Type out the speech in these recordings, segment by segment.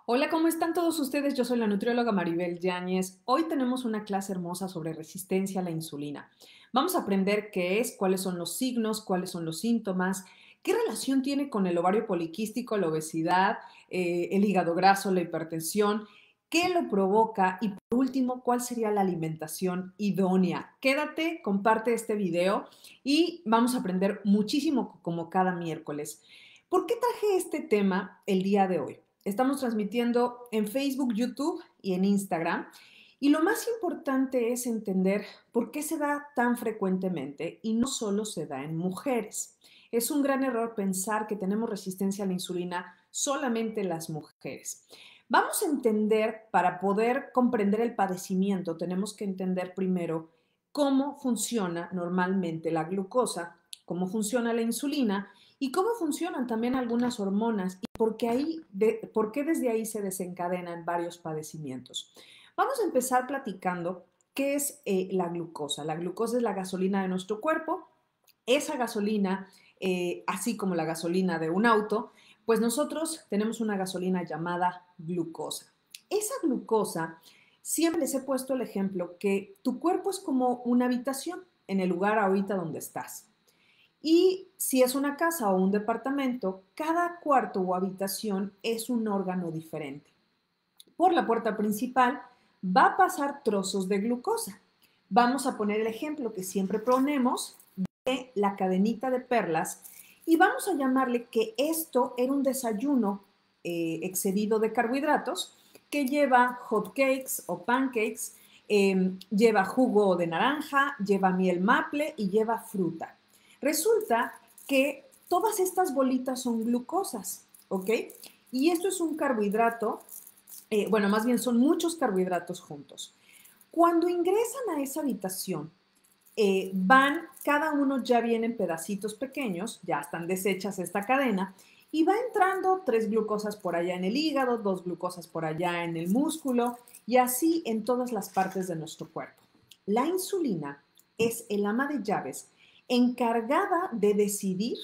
Hola, ¿cómo están todos ustedes? Yo soy la nutrióloga Maribel Yáñez. Hoy tenemos una clase hermosa sobre resistencia a la insulina. Vamos a aprender qué es, cuáles son los signos, cuáles son los síntomas, qué relación tiene con el ovario poliquístico, la obesidad, el hígado graso, la hipertensión, qué lo provoca y por último, cuál sería la alimentación idónea. Quédate, comparte este video y vamos a aprender muchísimo como cada miércoles. ¿Por qué traje este tema el día de hoy? Estamos transmitiendo en Facebook, YouTube y en Instagram. Y lo más importante es entender por qué se da tan frecuentemente y no solo se da en mujeres. Es un gran error pensar que tenemos resistencia a la insulina solamente las mujeres. Vamos a entender, para poder comprender el padecimiento, tenemos que entender primero cómo funciona normalmente la glucosa, cómo funciona la insulina y cómo funcionan también algunas hormonas y por qué desde ahí se desencadenan varios padecimientos. Vamos a empezar platicando qué es la glucosa. La glucosa es la gasolina de nuestro cuerpo. Esa gasolina, así como la gasolina de un auto, pues nosotros tenemos una gasolina llamada glucosa. Esa glucosa, siempre les he puesto el ejemplo que tu cuerpo es como una habitación en el lugar ahorita donde estás. Y si es una casa o un departamento, cada cuarto o habitación es un órgano diferente. Por la puerta principal va a pasar trozos de glucosa. Vamos a poner el ejemplo que siempre ponemos de la cadenita de perlas y vamos a llamarle que esto era un desayuno excedido de carbohidratos que lleva hot cakes o pancakes, lleva jugo de naranja, lleva miel maple y lleva fruta. Resulta que todas estas bolitas son glucosas, ¿ok? Y esto es un carbohidrato, bueno, más bien son muchos carbohidratos juntos. Cuando ingresan a esa habitación, cada uno ya viene en pedacitos pequeños, ya están deshechas esta cadena, y va entrando 3 glucosas por allá en el hígado, 2 glucosas por allá en el músculo, y así en todas las partes de nuestro cuerpo. La insulina es el ama de llaves encargada de decidir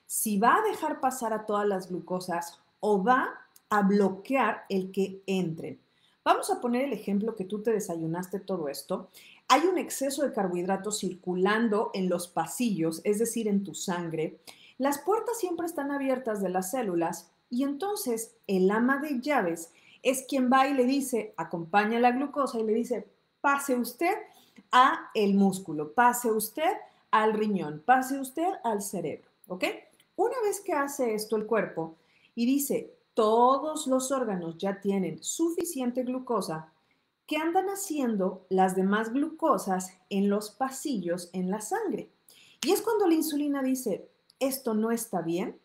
si va a dejar pasar a todas las glucosas o va a bloquear el que entren. Vamos a poner el ejemplo que tú te desayunaste todo esto. Hay un exceso de carbohidratos circulando en los pasillos, es decir, en tu sangre. Las puertas siempre están abiertas de las células y entonces el ama de llaves es quien va y le dice, acompaña la glucosa y le dice, pase usted a el músculo, pase usted al riñón, pase usted al cerebro, ¿ok? Una vez que hace esto el cuerpo y dice, todos los órganos ya tienen suficiente glucosa, ¿qué andan haciendo las demás glucosas en los pasillos en la sangre? Y es cuando la insulina dice, esto no está bien.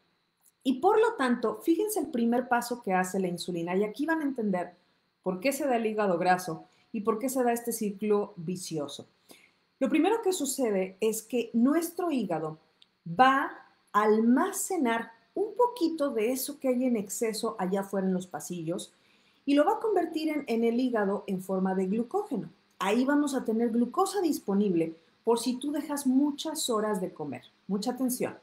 Y por lo tanto, fíjense el primer paso que hace la insulina. Y aquí van a entender por qué se da el hígado graso y por qué se da este ciclo vicioso. Lo primero que sucede es que nuestro hígado va a almacenar un poquito de eso que hay en exceso allá afuera en los pasillos y lo va a convertir en el hígado en forma de glucógeno. Ahí vamos a tener glucosa disponible por si tú dejas muchas horas de comer. Mucha atención.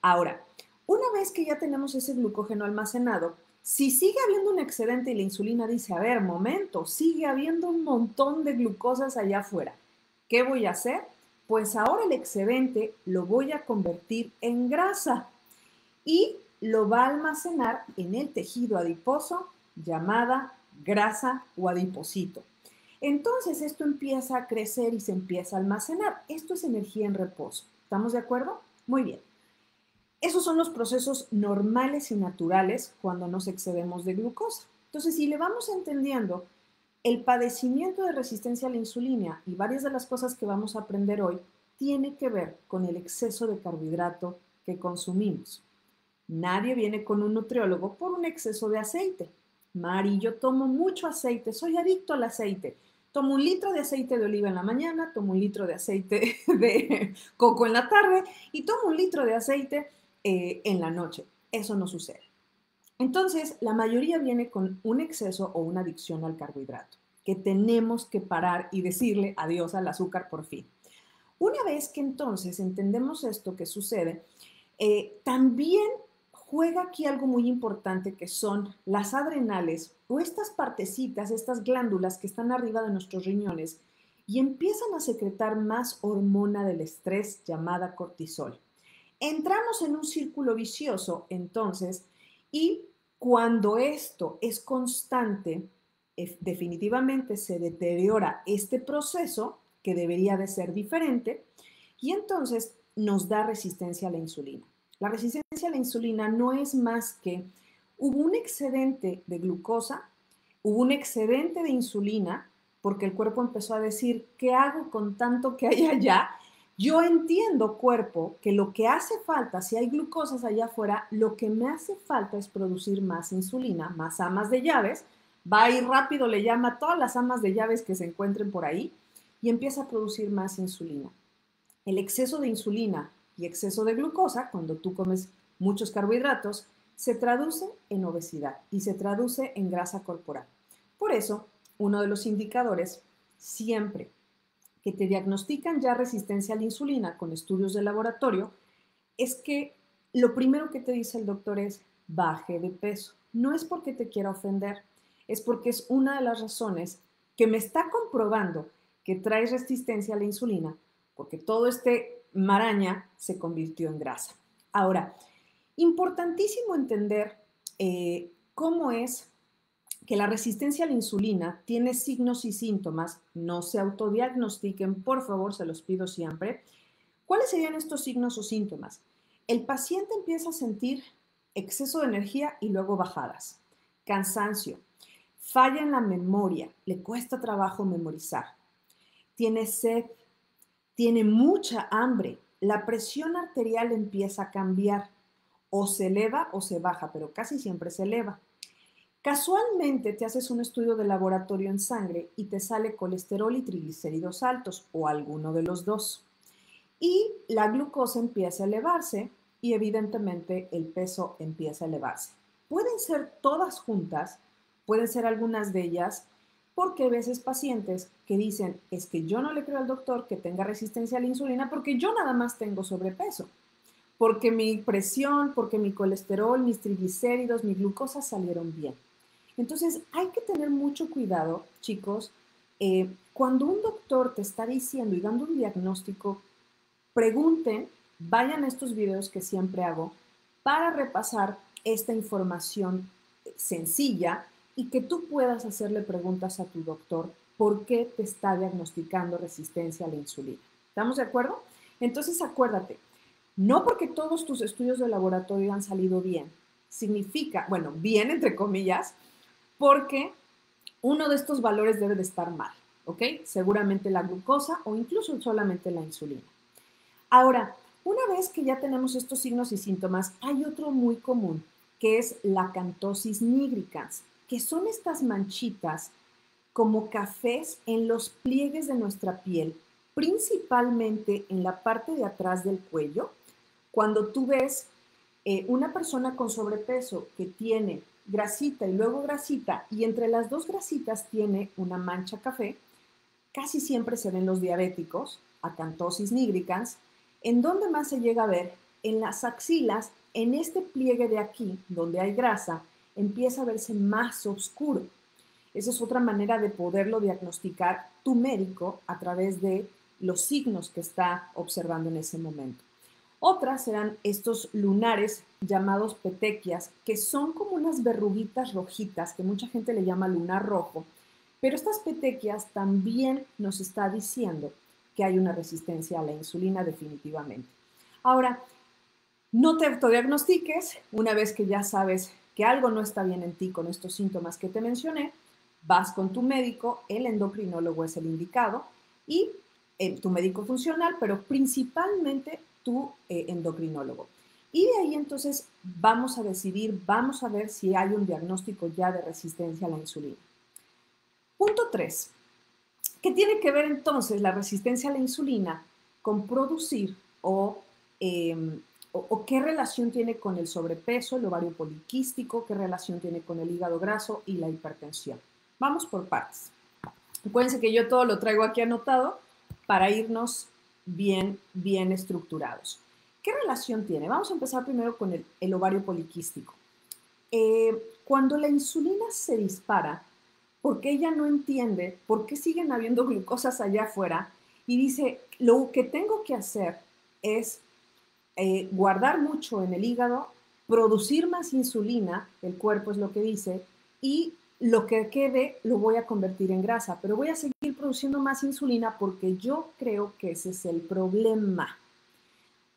Ahora, una vez que ya tenemos ese glucógeno almacenado, si sigue habiendo un excedente y la insulina dice, a ver, momento, sigue habiendo un montón de glucosas allá afuera. ¿Qué voy a hacer? Pues ahora el excedente lo voy a convertir en grasa y lo va a almacenar en el tejido adiposo llamada grasa o adiposito. Entonces esto empieza a crecer y se empieza a almacenar. Esto es energía en reposo. ¿Estamos de acuerdo? Muy bien. Esos son los procesos normales y naturales cuando nos excedemos de glucosa. Entonces, si le vamos entendiendo el padecimiento de resistencia a la insulina y varias de las cosas que vamos a aprender hoy tiene que ver con el exceso de carbohidrato que consumimos. Nadie viene con un nutriólogo por un exceso de aceite. Mari, yo tomo mucho aceite, soy adicto al aceite. Tomo 1 litro de aceite de oliva en la mañana, tomo 1 litro de aceite de coco en la tarde y tomo 1 litro de aceite en la noche. Eso no sucede. Entonces, la mayoría viene con un exceso o una adicción al carbohidrato, que tenemos que parar y decirle adiós al azúcar por fin. Una vez que entonces entendemos esto que sucede, también juega aquí algo muy importante que son las adrenales o estas partecitas, estas glándulas que están arriba de nuestros riñones y empiezan a secretar más hormona del estrés llamada cortisol. Entramos en un círculo vicioso entonces y cuando esto es constante, definitivamente se deteriora este proceso que debería de ser diferente y entonces nos da resistencia a la insulina. La resistencia a la insulina no es más que hubo un excedente de glucosa, hubo un excedente de insulina, porque el cuerpo empezó a decir, ¿qué hago con tanto que hay allá? Yo entiendo, cuerpo, que lo que hace falta, si hay glucosas allá afuera, lo que me hace falta es producir más insulina, más amas de llaves. Va a ir rápido, le llama a todas las amas de llaves que se encuentren por ahí y empieza a producir más insulina. El exceso de insulina y exceso de glucosa, cuando tú comes muchos carbohidratos, se traduce en obesidad y se traduce en grasa corporal. Por eso, uno de los indicadores siempre que te diagnostican ya resistencia a la insulina con estudios de laboratorio es que lo primero que te dice el doctor es baje de peso. No es porque te quiera ofender, es porque es una de las razones que me está comprobando que traes resistencia a la insulina, porque todo este maraña se convirtió en grasa. Ahora, importantísimo entender cómo es que la resistencia a la insulina tiene signos y síntomas. No se autodiagnostiquen, por favor, se los pido siempre. ¿Cuáles serían estos signos o síntomas? El paciente empieza a sentir exceso de energía y luego bajadas, cansancio, falla en la memoria, le cuesta trabajo memorizar, tiene sed, tiene mucha hambre, la presión arterial empieza a cambiar, o se eleva o se baja, pero casi siempre se eleva. Casualmente te haces un estudio de laboratorio en sangre y te sale colesterol y triglicéridos altos o alguno de los dos. Y la glucosa empieza a elevarse y evidentemente el peso empieza a elevarse. Pueden ser todas juntas, pueden ser algunas de ellas, porque hay veces pacientes que dicen, es que yo no le creo al doctor que tenga resistencia a la insulina porque yo nada más tengo sobrepeso, porque mi presión, porque mi colesterol, mis triglicéridos, mi glucosa salieron bien. Entonces hay que tener mucho cuidado, chicos, cuando un doctor te está diciendo y dando un diagnóstico, pregunten, vayan a estos videos que siempre hago para repasar esta información sencilla y que tú puedas hacerle preguntas a tu doctor por qué te está diagnosticando resistencia a la insulina. ¿Estamos de acuerdo? Entonces acuérdate, no porque todos tus estudios de laboratorio han salido bien, significa, bueno, bien entre comillas, porque uno de estos valores debe de estar mal, ¿ok? Seguramente la glucosa o incluso solamente la insulina. Ahora, una vez que ya tenemos estos signos y síntomas, hay otro muy común, que es la acantosis nigricans, que son estas manchitas como cafés en los pliegues de nuestra piel, principalmente en la parte de atrás del cuello. Cuando tú ves una persona con sobrepeso que tiene grasita y luego grasita y entre las dos grasitas tiene una mancha café, casi siempre se ven los diabéticos, acantosis nigricans. ¿En dónde más se llega a ver? En las axilas, en este pliegue de aquí, donde hay grasa, empieza a verse más oscuro. Esa es otra manera de poderlo diagnosticar tu médico a través de los signos que está observando en ese momento. Otras serán estos lunares llamados petequias, que son como unas verruguitas rojitas, que mucha gente le llama lunar rojo, pero estas petequias también nos está diciendo que hay una resistencia a la insulina definitivamente. Ahora, no te autodiagnostiques, una vez que ya sabes que algo no está bien en ti con estos síntomas que te mencioné, vas con tu médico, el endocrinólogo es el indicado, y tu médico funcional, pero principalmente tu endocrinólogo. Y de ahí entonces vamos a decidir, vamos a ver si hay un diagnóstico ya de resistencia a la insulina. Punto 3. ¿Qué tiene que ver entonces la resistencia a la insulina con producir o qué relación tiene con el sobrepeso, el ovario poliquístico, qué relación tiene con el hígado graso y la hipertensión? Vamos por partes. Acuérdense que yo todo lo traigo aquí anotado para irnos bien estructurados. ¿Qué relación tiene? Vamos a empezar primero con el ovario poliquístico. Cuando la insulina se dispara, porque ella no entiende por qué siguen habiendo glucosas allá afuera y dice, lo que tengo que hacer es guardar mucho en el hígado, producir más insulina, el cuerpo es lo que dice, y lo que quede lo voy a convertir en grasa, pero voy a seguir produciendo más insulina porque yo creo que ese es el problema.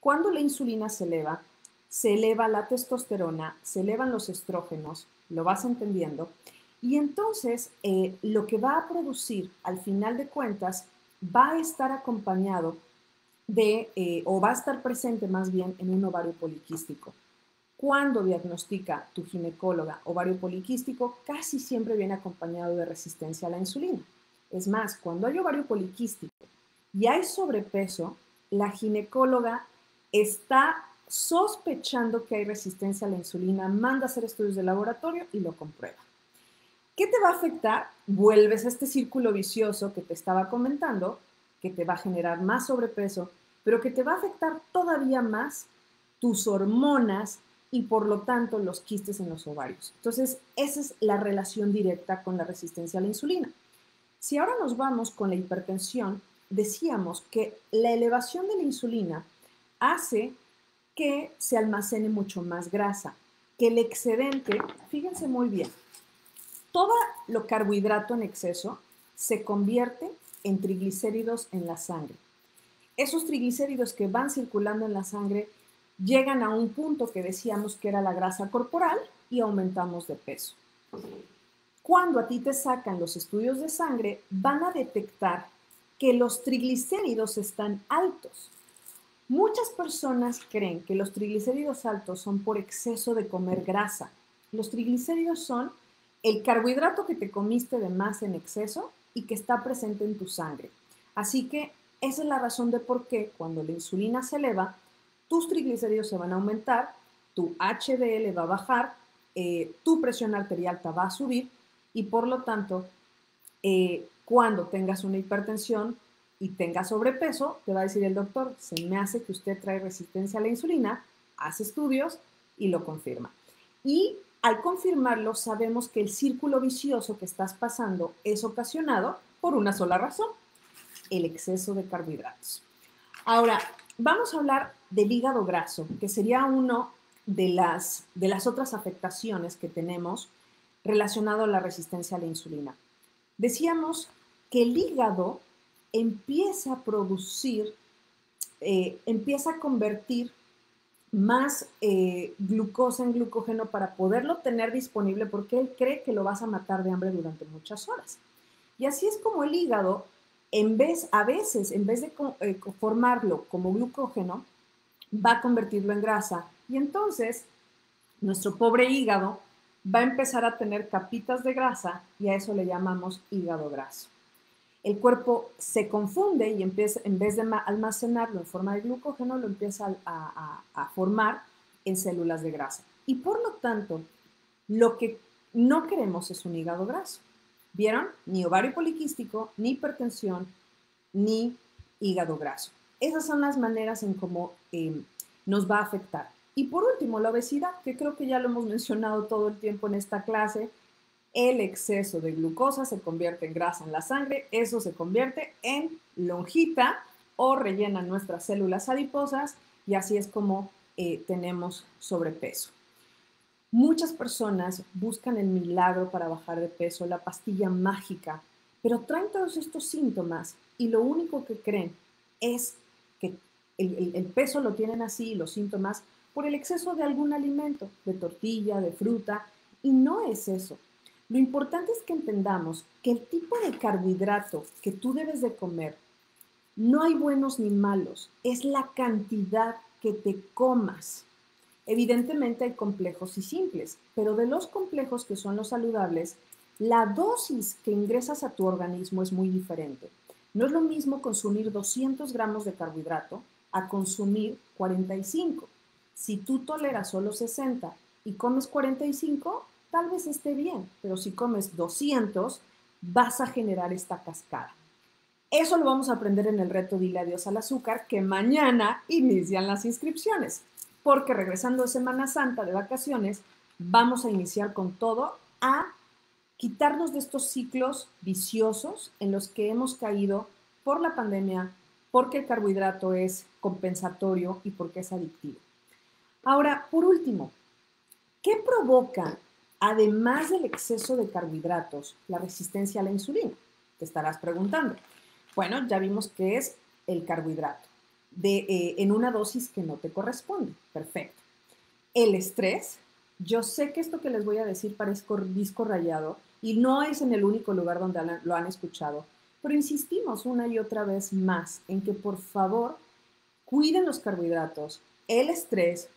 Cuando la insulina se eleva la testosterona, se elevan los estrógenos, lo vas entendiendo, y entonces lo que va a producir al final de cuentas va a estar acompañado o va a estar presente más bien en un ovario poliquístico. Cuando diagnostica tu ginecóloga ovario poliquístico, casi siempre viene acompañado de resistencia a la insulina. Es más, cuando hay ovario poliquístico y hay sobrepeso, la ginecóloga está sospechando que hay resistencia a la insulina, manda a hacer estudios de laboratorio y lo comprueba. ¿Qué te va a afectar? Vuelves a este círculo vicioso que te estaba comentando, que te va a generar más sobrepeso, pero que te va a afectar todavía más tus hormonas y por lo tanto los quistes en los ovarios. Entonces, esa es la relación directa con la resistencia a la insulina. Si ahora nos vamos con la hipertensión, decíamos que la elevación de la insulina hace que se almacene mucho más grasa, que el excedente, fíjense muy bien, todo lo carbohidrato en exceso se convierte en triglicéridos en la sangre. Esos triglicéridos que van circulando en la sangre llegan a un punto que decíamos que era la grasa corporal y aumentamos de peso. Cuando a ti te sacan los estudios de sangre, van a detectar que los triglicéridos están altos. Muchas personas creen que los triglicéridos altos son por exceso de comer grasa. Los triglicéridos son el carbohidrato que te comiste de más en exceso y que está presente en tu sangre. Así que esa es la razón de por qué cuando la insulina se eleva, tus triglicéridos se van a aumentar, tu HDL va a bajar, tu presión arterial te va a subir y por lo tanto, cuando tengas una hipertensión y tengas sobrepeso, te va a decir el doctor, se me hace que usted trae resistencia a la insulina, hace estudios y lo confirma. Y al confirmarlo, sabemos que el círculo vicioso que estás pasando es ocasionado por una sola razón, el exceso de carbohidratos. Ahora, vamos a hablar del hígado graso, que sería uno de las otras afectaciones que tenemos relacionado a la resistencia a la insulina. Decíamos que el hígado empieza a producir, empieza a convertir más glucosa en glucógeno para poderlo tener disponible porque él cree que lo vas a matar de hambre durante muchas horas. Y así es como el hígado, a veces, en vez de formarlo como glucógeno, va a convertirlo en grasa. Y entonces, nuestro pobre hígado va a empezar a tener capitas de grasa y a eso le llamamos hígado graso. El cuerpo se confunde y empieza, en vez de almacenarlo en forma de glucógeno, lo empieza a formar en células de grasa. Y por lo tanto, lo que no queremos es un hígado graso. ¿Vieron? Ni ovario poliquístico, ni hipertensión, ni hígado graso. Esas son las maneras en cómo nos va a afectar. Y por último, la obesidad, que creo que ya lo hemos mencionado todo el tiempo en esta clase. El exceso de glucosa se convierte en grasa en la sangre, eso se convierte en lonjita o rellena nuestras células adiposas y así es como tenemos sobrepeso. Muchas personas buscan el milagro para bajar de peso, la pastilla mágica, pero traen todos estos síntomas y lo único que creen es que el peso lo tienen así, los síntomas, por el exceso de algún alimento, de tortilla, de fruta, y no es eso. Lo importante es que entendamos que el tipo de carbohidrato que tú debes de comer, no hay buenos ni malos, es la cantidad que te comas. Evidentemente hay complejos y simples, pero de los complejos que son los saludables, la dosis que ingresas a tu organismo es muy diferente. No es lo mismo consumir 200 gramos de carbohidrato a consumir 45. Si tú toleras solo 60 y comes 45, tal vez esté bien, pero si comes 200, vas a generar esta cascada. Eso lo vamos a aprender en el reto Dile Adiós al Azúcar, que mañana inician las inscripciones, porque regresando a Semana Santa de vacaciones, vamos a iniciar con todo a quitarnos de estos ciclos viciosos en los que hemos caído por la pandemia, porque el carbohidrato es compensatorio y porque es adictivo. Ahora, por último, ¿qué provoca, además del exceso de carbohidratos, la resistencia a la insulina? Te estarás preguntando. Bueno, ya vimos que es el carbohidrato en una dosis que no te corresponde. Perfecto. El estrés, yo sé que esto que les voy a decir parece disco rayado y no es en el único lugar donde lo han escuchado, pero insistimos una y otra vez más en que por favor cuiden los carbohidratos, el estrés,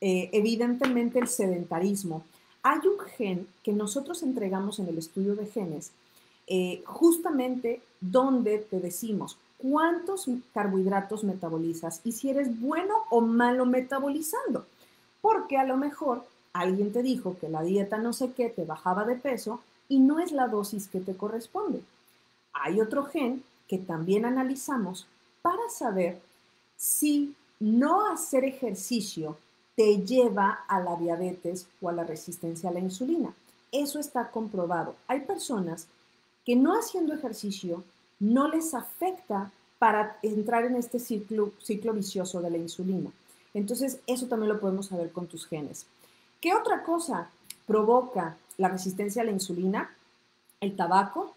evidentemente el sedentarismo. Hay un gen que nosotros entregamos en el estudio de genes, justamente donde te decimos cuántos carbohidratos metabolizas y si eres bueno o malo metabolizando. Porque a lo mejor alguien te dijo que la dieta no sé qué te bajaba de peso y no es la dosis que te corresponde. Hay otro gen que también analizamos para saber si no hacer ejercicio te lleva a la diabetes o a la resistencia a la insulina. Eso está comprobado. Hay personas que no haciendo ejercicio no les afecta para entrar en este ciclo vicioso de la insulina. Entonces, eso también lo podemos saber con tus genes. ¿Qué otra cosa provoca la resistencia a la insulina? El tabaco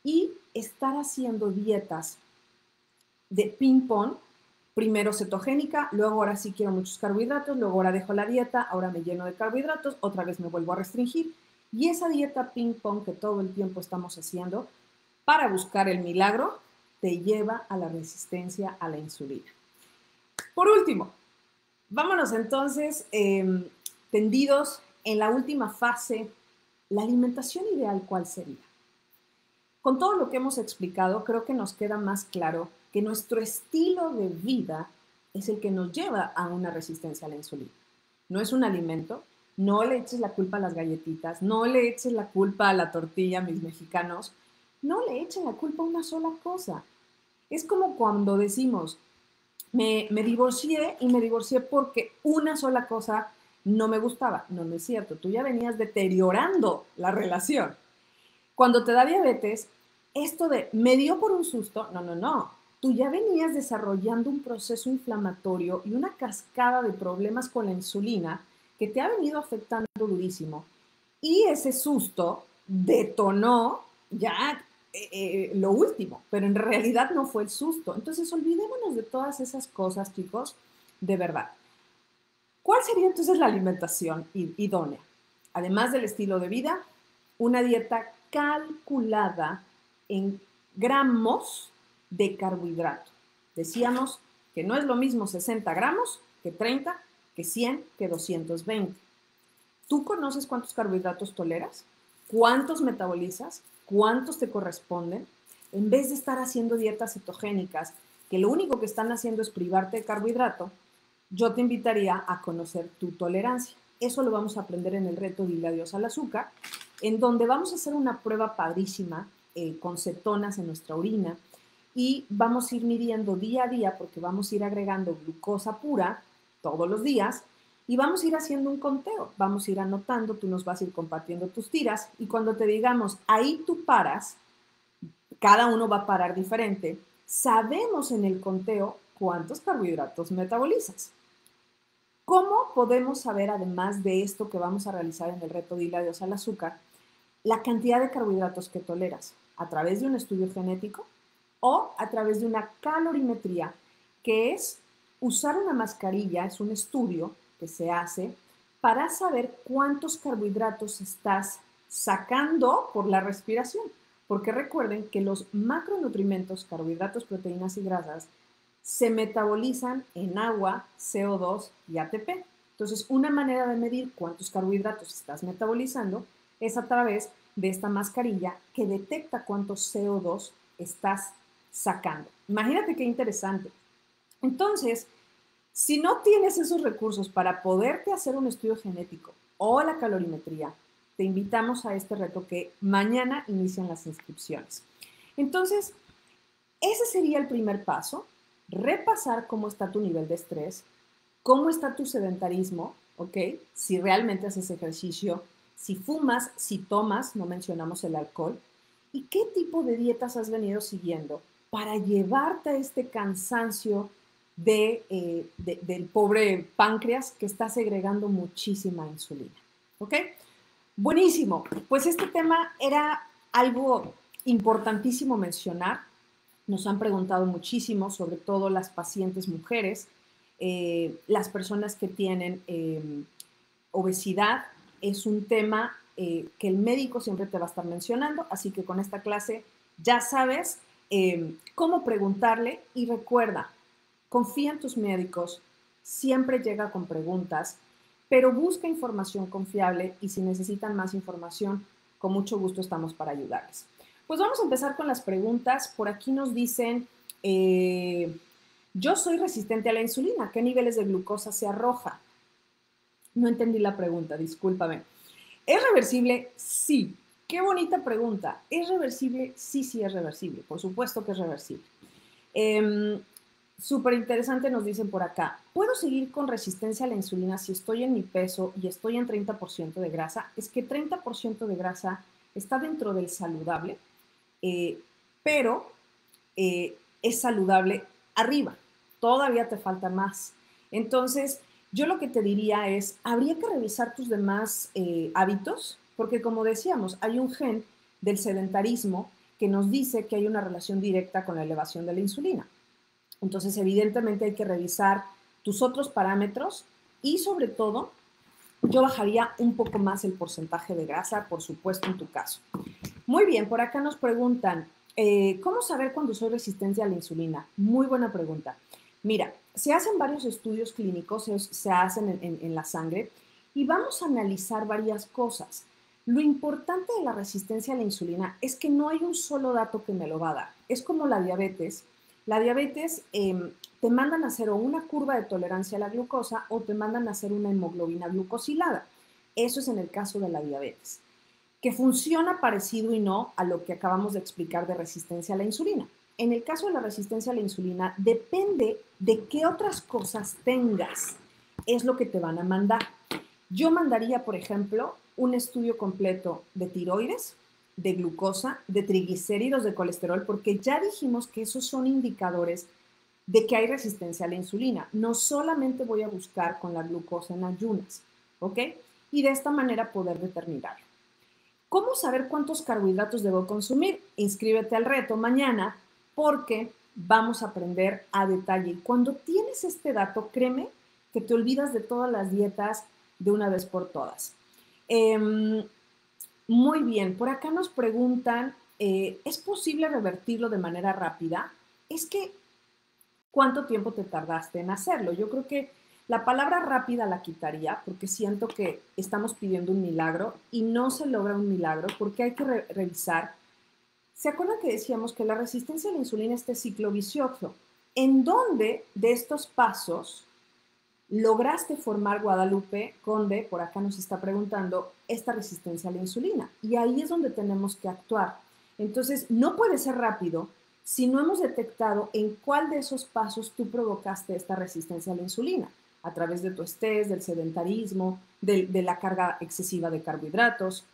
y estar haciendo dietas de ping-pong, primero cetogénica, luego ahora sí quiero muchos carbohidratos, luego ahora dejo la dieta, ahora me lleno de carbohidratos, otra vez me vuelvo a restringir. Y esa dieta ping-pong que todo el tiempo estamos haciendo para buscar el milagro, te lleva a la resistencia a la insulina. Por último, vámonos entonces tendidos en la última fase, la alimentación ideal, ¿cuál sería? Con todo lo que hemos explicado, creo que nos queda más claro que nuestro estilo de vida es el que nos lleva a una resistencia a la insulina. No es un alimento, no le eches la culpa a las galletitas, no le eches la culpa a la tortilla, mis mexicanos, no le echen la culpa a una sola cosa. Es como cuando decimos, me divorcié y me divorcié porque una sola cosa no me gustaba. No, no es cierto, tú ya venías deteriorando la relación. Cuando te da diabetes, esto de me dio por un susto, no, no, no. Tú ya venías desarrollando un proceso inflamatorio y una cascada de problemas con la insulina que te ha venido afectando durísimo. Y ese susto detonó ya lo último, pero en realidad no fue el susto. Entonces, olvidémonos de todas esas cosas, chicos, de verdad. ¿Cuál sería entonces la alimentación idónea? Además del estilo de vida, una dieta calculada en gramos de carbohidrato. Decíamos que no es lo mismo 60 gramos que 30, que 100, que 220. ¿Tú conoces cuántos carbohidratos toleras? ¿Cuántos metabolizas? ¿Cuántos te corresponden? En vez de estar haciendo dietas cetogénicas, que lo único que están haciendo es privarte de carbohidrato, yo te invitaría a conocer tu tolerancia. Eso lo vamos a aprender en el reto Dile Adiós al Azúcar, en donde vamos a hacer una prueba padrísima con cetonas en nuestra orina y vamos a ir midiendo día a día porque vamos a ir agregando glucosa pura todos los días y vamos a ir haciendo un conteo, vamos a ir anotando, tú nos vas a ir compartiendo tus tiras y cuando te digamos, ahí tú paras, cada uno va a parar diferente, sabemos en el conteo cuántos carbohidratos metabolizas. ¿Cómo podemos saber, además de esto que vamos a realizar en el reto Dile Adiós al Azúcar, la cantidad de carbohidratos que toleras? ¿A través de un estudio genético o a través de una calorimetría, que es usar una mascarilla, es un estudio que se hace para saber cuántos carbohidratos estás sacando por la respiración? Porque recuerden que los macronutrientes, carbohidratos, proteínas y grasas, se metabolizan en agua, CO2 y ATP. Entonces, una manera de medir cuántos carbohidratos estás metabolizando es a través de esta mascarilla que detecta cuántos CO2 estás sacando. Imagínate qué interesante. Entonces, si no tienes esos recursos para poderte hacer un estudio genético o la calorimetría, te invitamos a este reto que mañana inician las inscripciones. Entonces, Ese sería el primer paso, repasar cómo está tu nivel de estrés, cómo está tu sedentarismo, ¿ok? Si realmente haces ejercicio, si fumas, si tomas, no mencionamos el alcohol, y qué tipo de dietas has venido siguiendo para llevarte a este cansancio del pobre páncreas que está segregando muchísima insulina, ¿ok? Buenísimo, pues este tema era algo importantísimo mencionar. Nos han preguntado muchísimo, sobre todo las pacientes mujeres, las personas que tienen obesidad. Es un tema que el médico siempre te va a estar mencionando, así que con esta clase ya sabes cómo preguntarle y recuerda, confía en tus médicos, siempre llega con preguntas, pero busca información confiable y si necesitan más información, con mucho gusto estamos para ayudarles. Pues vamos a empezar con las preguntas. Por aquí nos dicen, yo soy resistente a la insulina, ¿qué niveles de glucosa se arroja? No entendí la pregunta, discúlpame. ¿Es reversible? Sí. Qué bonita pregunta. ¿Es reversible? Sí, sí es reversible. Por supuesto que es reversible. Súper interesante nos dicen por acá. ¿Puedo seguir con resistencia a la insulina si estoy en mi peso y estoy en 30% de grasa? Es que 30% de grasa está dentro del saludable, eh, pero es saludable arriba. Todavía te falta más. Entonces, yo lo que te diría es, habría que revisar tus demás hábitos, porque como decíamos, hay un gen del sedentarismo que nos dice que hay una relación directa con la elevación de la insulina. Entonces, evidentemente hay que revisar tus otros parámetros y sobre todo, yo bajaría un poco más el porcentaje de grasa, por supuesto, en tu caso. Muy bien, por acá nos preguntan, ¿cómo saber cuándo soy resistente a la insulina? Muy buena pregunta. Mira, se hacen varios estudios clínicos, se hacen en la sangre y vamos a analizar varias cosas. Lo importante de la resistencia a la insulina es que no hay un solo dato que me lo va a dar. Es como la diabetes. La diabetes te mandan a hacer o una curva de tolerancia a la glucosa o te mandan a hacer una hemoglobina glucosilada. Eso es en el caso de la diabetes, que funciona parecido y no a lo que acabamos de explicar de resistencia a la insulina. En el caso de la resistencia a la insulina, depende de qué otras cosas tengas, es lo que te van a mandar. Yo mandaría, por ejemplo, un estudio completo de tiroides, de glucosa, de triglicéridos, de colesterol, porque ya dijimos que esos son indicadores de que hay resistencia a la insulina. No solamente voy a buscar con la glucosa en ayunas, ¿ok? Y de esta manera poder determinarlo. ¿Cómo saber cuántos carbohidratos debo consumir? Inscríbete al reto mañana porque vamos a aprender a detalle. Y cuando tienes este dato, créeme que te olvidas de todas las dietas de una vez por todas. Muy bien, por acá nos preguntan, ¿es posible revertirlo de manera rápida? Es que ¿cuánto tiempo te tardaste en hacerlo? Yo creo que la palabra rápida la quitaría porque siento que estamos pidiendo un milagro y no se logra un milagro porque hay que revisar. ¿Se acuerdan que decíamos que la resistencia a la insulina es este ciclo vicioso? ¿En dónde de estos pasos lograste formar, Guadalupe Conde, por acá nos está preguntando, esta resistencia a la insulina? Y ahí es donde tenemos que actuar. Entonces, no puede ser rápido si no hemos detectado en cuál de esos pasos tú provocaste esta resistencia a la insulina, a través de tu estrés, del sedentarismo, de la carga excesiva de carbohidratos.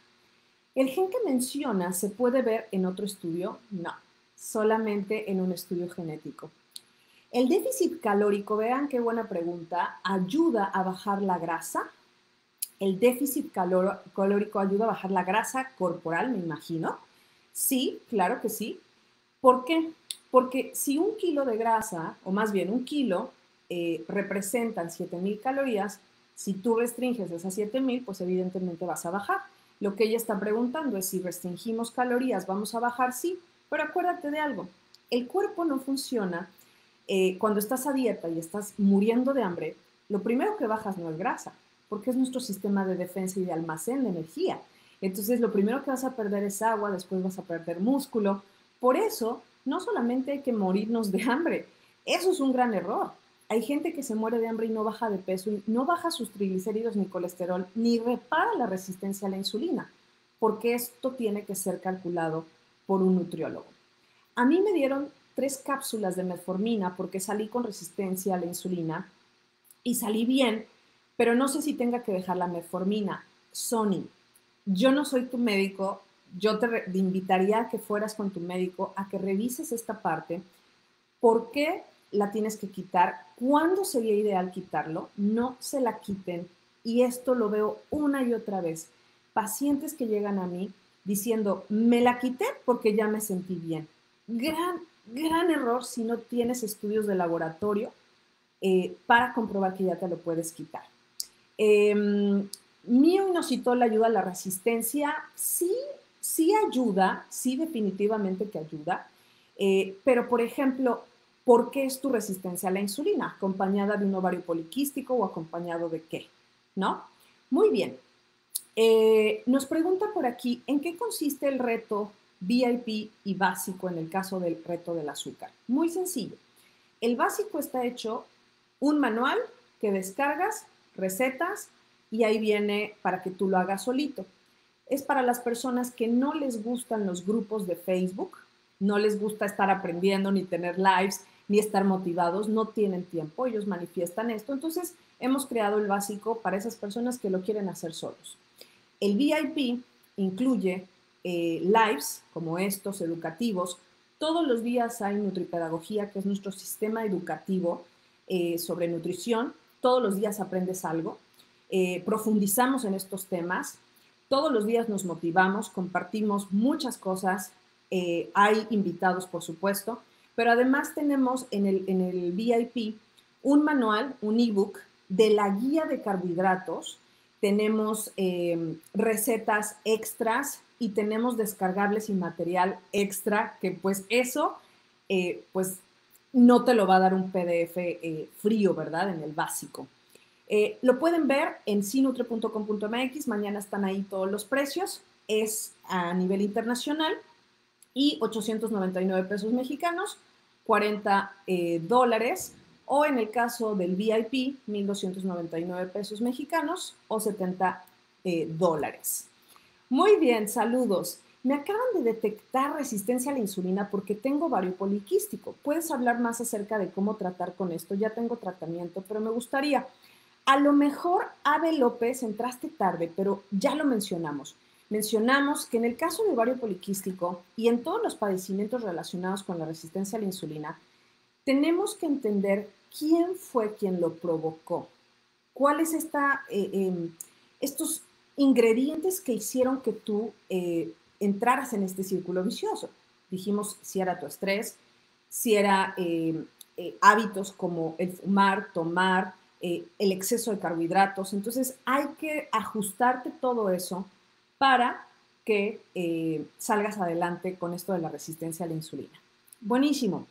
¿El gen que menciona se puede ver en otro estudio? No, solamente en un estudio genético. El déficit calórico, vean qué buena pregunta, ayuda a bajar la grasa. El déficit calórico ayuda a bajar la grasa corporal, me imagino. Sí, claro que sí. ¿Por qué? Porque si un kilo de grasa, o más bien un kilo, representan 7,000 calorías, si tú restringes esas 7,000, pues evidentemente vas a bajar. Lo que ella está preguntando es si restringimos calorías, ¿vamos a bajar? Sí, pero acuérdate de algo, el cuerpo no funciona cuando estás a dieta y estás muriendo de hambre, lo primero que bajas no es grasa, porque es nuestro sistema de defensa y de almacén de energía. Entonces, lo primero que vas a perder es agua, después vas a perder músculo. Por eso, no solamente hay que morirnos de hambre, eso es un gran error. Hay gente que se muere de hambre y no baja de peso, y no baja sus triglicéridos ni colesterol, ni repara la resistencia a la insulina, porque esto tiene que ser calculado por un nutriólogo. A mí me dieron 3 cápsulas de metformina porque salí con resistencia a la insulina y salí bien, pero no sé si tenga que dejar la metformina. Sony, yo no soy tu médico, yo te invitaría a que fueras con tu médico a que revises esta parte. ¿Por qué la tienes que quitar? ¿Cuándo sería ideal quitarlo? No se la quiten. Y esto lo veo una y otra vez. Pacientes que llegan a mí diciendo, me la quité porque ya me sentí bien. Gran error si no tienes estudios de laboratorio para comprobar que ya te lo puedes quitar. Mioinositol ayuda a la resistencia, sí, sí ayuda, sí definitivamente que ayuda, pero por ejemplo, ¿por qué es tu resistencia a la insulina? ¿Acompañada de un ovario poliquístico o acompañado de qué? ¿No? Muy bien. Nos pregunta por aquí, ¿en qué consiste el reto VIP y básico en el caso del reto del azúcar? Muy sencillo. El básico está hecho un manual que descargas, recetas y ahí viene para que tú lo hagas solito. Es para las personas que no les gustan los grupos de Facebook, no les gusta estar aprendiendo ni tener lives ni estar motivados, no tienen tiempo, ellos manifiestan esto. Entonces hemos creado el básico para esas personas que lo quieren hacer solos. El VIP incluye lives como estos, educativos. Todos los días hay Nutripedagogía, que es nuestro sistema educativo sobre nutrición. Todos los días aprendes algo. Profundizamos en estos temas. Todos los días nos motivamos, compartimos muchas cosas. Hay invitados, por supuesto. Pero además tenemos en el VIP un manual, un ebook de la guía de carbohidratos. Tenemos recetas extras y tenemos descargables y material extra, que pues eso, pues no te lo va a dar un PDF frío, ¿verdad? En el básico. Lo pueden ver en sinutre.com.mx, mañana están ahí todos los precios, es a nivel internacional y 899 pesos mexicanos, 40 dólares. O en el caso del VIP, 1,299 pesos mexicanos o 70 dólares. Muy bien, saludos. Me acaban de detectar resistencia a la insulina porque tengo ovario poliquístico. ¿Puedes hablar más acerca de cómo tratar con esto? Ya tengo tratamiento, pero me gustaría. A lo mejor, Ave López, entraste tarde, pero ya lo mencionamos. Mencionamos que en el caso de ovario poliquístico y en todos los padecimientos relacionados con la resistencia a la insulina, tenemos que entender quién fue quien lo provocó. ¿Cuáles estos ingredientes que hicieron que tú entraras en este círculo vicioso? Dijimos si era tu estrés, si era hábitos como el fumar, tomar, el exceso de carbohidratos. Entonces hay que ajustarte todo eso para que salgas adelante con esto de la resistencia a la insulina. Buenísimo.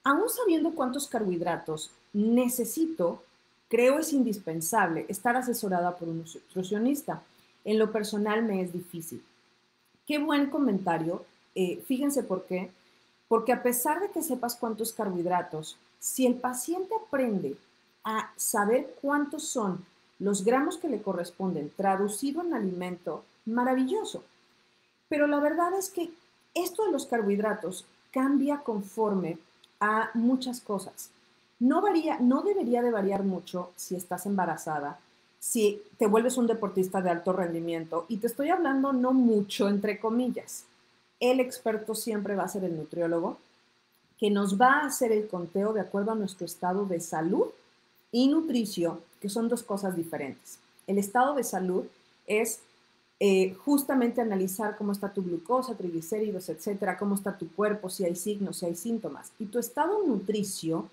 Aún sabiendo cuántos carbohidratos necesito, creo es indispensable estar asesorada por un nutricionista. En lo personal me es difícil. Qué buen comentario. Fíjense por qué. Porque a pesar de que sepas cuántos carbohidratos, si el paciente aprende a saber cuántos son los gramos que le corresponden traducido en alimento, maravilloso. Pero la verdad es que esto de los carbohidratos cambia conforme a muchas cosas. No debería de variar mucho si estás embarazada, si te vuelves un deportista de alto rendimiento, y te estoy hablando no mucho, entre comillas. El experto siempre va a ser el nutriólogo, que nos va a hacer el conteo de acuerdo a nuestro estado de salud y nutricio, que son dos cosas diferentes. El estado de salud es justamente analizar cómo está tu glucosa, triglicéridos, etcétera, cómo está tu cuerpo, si hay signos, si hay síntomas. Y tu estado nutricio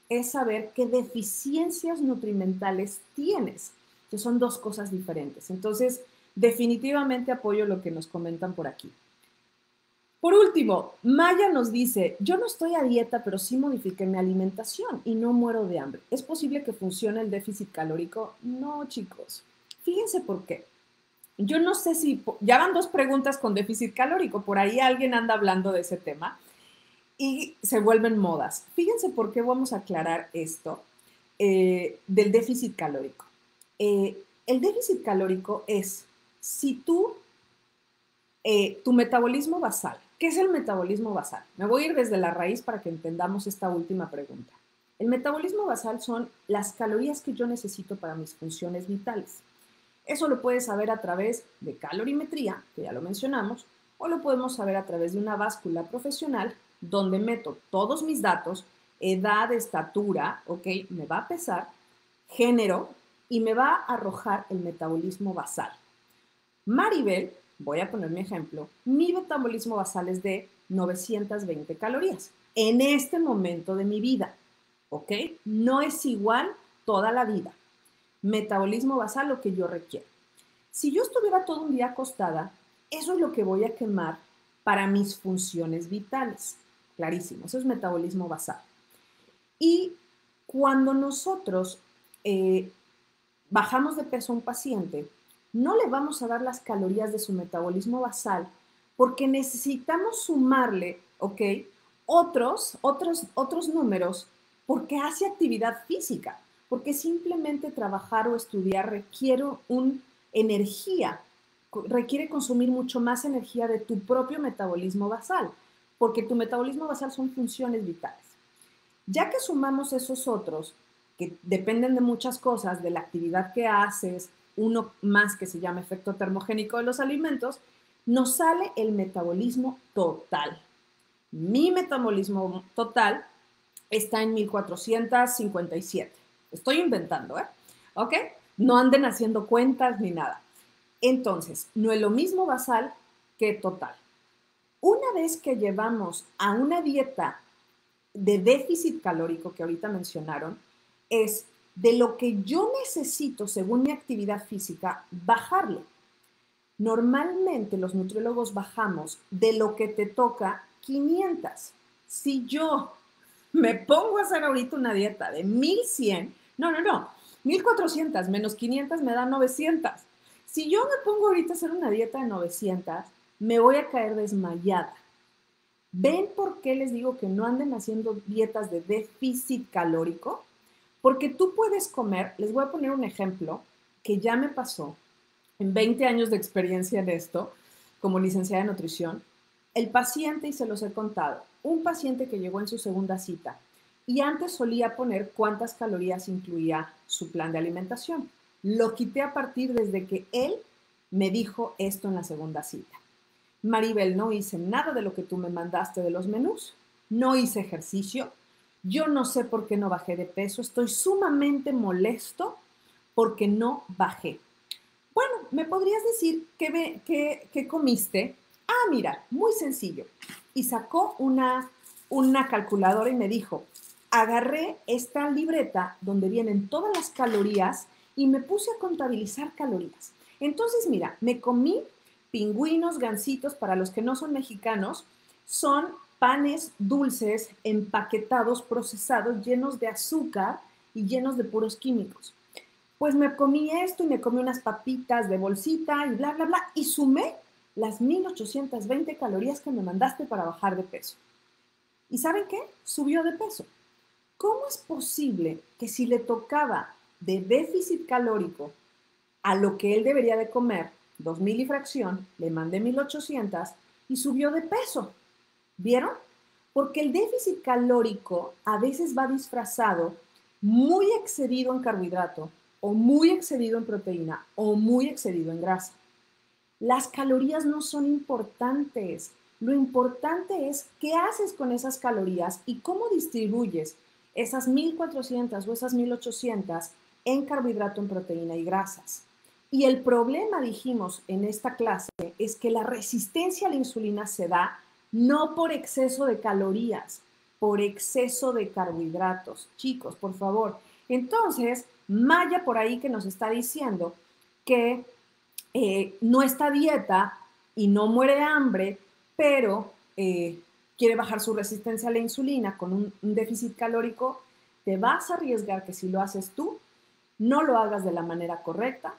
es saber qué deficiencias nutrimentales tienes, que son dos cosas diferentes. Entonces, definitivamente apoyo lo que nos comentan por aquí. Por último, Maya nos dice, yo no estoy a dieta, pero sí modifiqué mi alimentación y no muero de hambre. ¿Es posible que funcione el déficit calórico? No, chicos. Fíjense por qué. Yo no sé si, ya van 2 preguntas con déficit calórico, por ahí alguien anda hablando de ese tema y se vuelven modas. Fíjense por qué vamos a aclarar esto del déficit calórico. El déficit calórico es si tu metabolismo basal ¿Qué es el metabolismo basal? Me voy a ir desde la raíz para que entendamos esta última pregunta. El metabolismo basal son las calorías que yo necesito para mis funciones vitales. Eso lo puedes saber a través de calorimetría, que ya lo mencionamos, o lo podemos saber a través de una báscula profesional donde meto todos mis datos, edad, estatura, ok, me va a pesar, género y me va a arrojar el metabolismo basal. Maribel, voy a poner mi ejemplo, mi metabolismo basal es de 920 calorías en este momento de mi vida, ¿ok? No es igual toda la vida. Metabolismo basal, lo que yo requiero. Si yo estuviera todo un día acostada, eso es lo que voy a quemar para mis funciones vitales. Clarísimo, eso es metabolismo basal. Y cuando nosotros bajamos de peso a un paciente, no le vamos a dar las calorías de su metabolismo basal porque necesitamos sumarle, ¿ok? Otros números porque hace actividad física, porque simplemente trabajar o estudiar requiere energía, requiere consumir mucho más energía de tu propio metabolismo basal, porque tu metabolismo basal son funciones vitales. Ya que sumamos esos otros, que dependen de muchas cosas, de la actividad que haces, uno más que se llama efecto termogénico de los alimentos, nos sale el metabolismo total. Mi metabolismo total está en 1457. Estoy inventando, ¿eh? ¿Ok? No anden haciendo cuentas ni nada. Entonces, no es lo mismo basal que total. Una vez que llevamos a una dieta de déficit calórico que ahorita mencionaron, es de lo que yo necesito según mi actividad física, bajarle. Normalmente los nutriólogos bajamos de lo que te toca 500. Si yo me pongo a hacer ahorita una dieta de 1100, no, 1400 menos 500 me da 900. Si yo me pongo ahorita a hacer una dieta de 900, me voy a caer desmayada. ¿Ven por qué les digo que no anden haciendo dietas de déficit calórico? Porque tú puedes comer, les voy a poner un ejemplo que ya me pasó en 20 años de experiencia en esto, como licenciada en nutrición. El paciente, y se los he contado, un paciente que llegó en su segunda cita y antes solía poner cuántas calorías incluía su plan de alimentación. Lo quité a partir desde que él me dijo esto en la segunda cita. Maribel, no hice nada de lo que tú me mandaste de los menús, no hice ejercicio, yo no sé por qué no bajé de peso, estoy sumamente molesto porque no bajé. Bueno, ¿me podrías decir qué comiste? Ah, mira, muy sencillo. Y sacó una calculadora y me dijo, agarré esta libreta donde vienen todas las calorías y me puse a contabilizar calorías. Entonces, mira, me comí pingüinos, gansitos, para los que no son mexicanos, son panes dulces, empaquetados, procesados, llenos de azúcar y llenos de puros químicos. Pues me comí esto y me comí unas papitas de bolsita y bla, bla, bla, y sumé las 1820 calorías que me mandaste para bajar de peso. ¿Y saben qué? Subió de peso. ¿Cómo es posible que si le tocaba de déficit calórico a lo que él debería de comer, 2000 y fracción, le mandé 1800 y subió de peso? ¿Vieron? Porque el déficit calórico a veces va disfrazado muy excedido en carbohidrato o muy excedido en proteína o muy excedido en grasa. Las calorías no son importantes. Lo importante es qué haces con esas calorías y cómo distribuyes esas 1400 o esas 1800 en carbohidrato, en proteína y grasas. Y el problema, dijimos en esta clase, es que la resistencia a la insulina se da no por exceso de calorías, por exceso de carbohidratos. Chicos, por favor. Entonces, Maya por ahí que nos está diciendo que no está a dieta y no muere de hambre, pero quiere bajar su resistencia a la insulina con un déficit calórico, te vas a arriesgar que si lo haces tú, no lo hagas de la manera correcta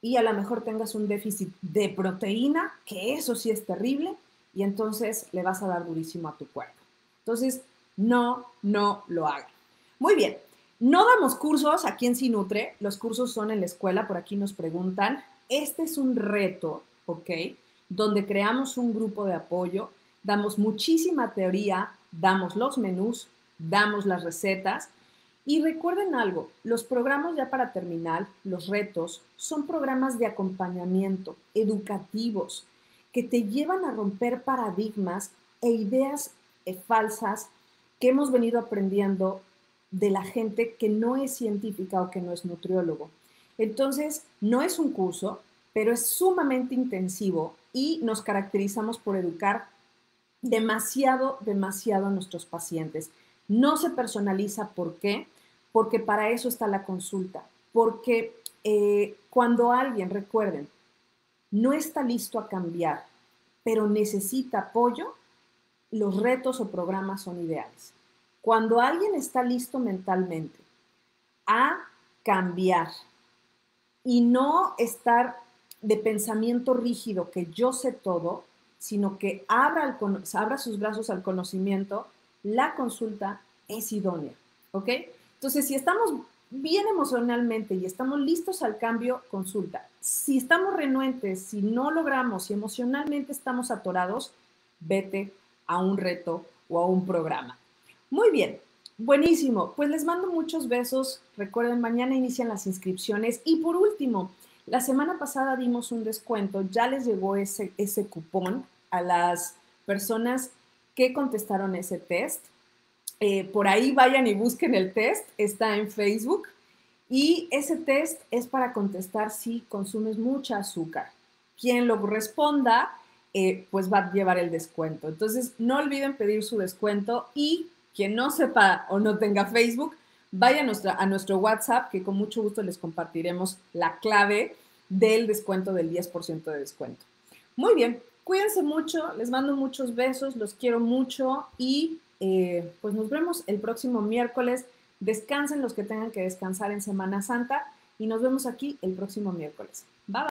y a lo mejor tengas un déficit de proteína, que eso sí es terrible, y entonces le vas a dar durísimo a tu cuerpo. Entonces, no lo hagan. Muy bien, no damos cursos aquí en Sinutre, los cursos son en la escuela, por aquí nos preguntan. Este es un reto, ¿ok? Donde creamos un grupo de apoyo damos muchísima teoría, damos los menús, damos las recetas. Y recuerden algo, los programas ya para terminar, los retos, son programas de acompañamiento, educativos, que te llevan a romper paradigmas e ideas falsas que hemos venido aprendiendo de la gente que no es científica o que no es nutriólogo. Entonces, no es un curso, pero es sumamente intensivo y nos caracterizamos por educar demasiado a nuestros pacientes. No se personaliza, ¿por qué? Porque para eso está la consulta. Porque cuando alguien, recuerden, no está listo a cambiar, pero necesita apoyo, los retos o programas son ideales. Cuando alguien está listo mentalmente a cambiar y no estar de pensamiento rígido que yo sé todo, sino que abra sus brazos al conocimiento, la consulta es idónea, ¿ok? Entonces, si estamos bien emocionalmente y estamos listos al cambio, consulta. Si estamos renuentes, si no logramos, si emocionalmente estamos atorados, vete a un reto o a un programa. Muy bien, buenísimo. Pues les mando muchos besos. Recuerden, mañana inician las inscripciones. Y por último, la semana pasada dimos un descuento. Ya les llegó ese cupón a las personas que contestaron ese test. Por ahí vayan y busquen el test. Está en Facebook. Y ese test es para contestar si consumes mucha azúcar. Quien lo responda, pues va a llevar el descuento. Entonces, no olviden pedir su descuento y quien no sepa o no tenga Facebook, vaya a nuestro WhatsApp, que con mucho gusto les compartiremos la clave del descuento del 10% de descuento. Muy bien, cuídense mucho, les mando muchos besos, los quiero mucho y pues nos vemos el próximo miércoles. Descansen los que tengan que descansar en Semana Santa y nos vemos aquí el próximo miércoles. Bye, bye.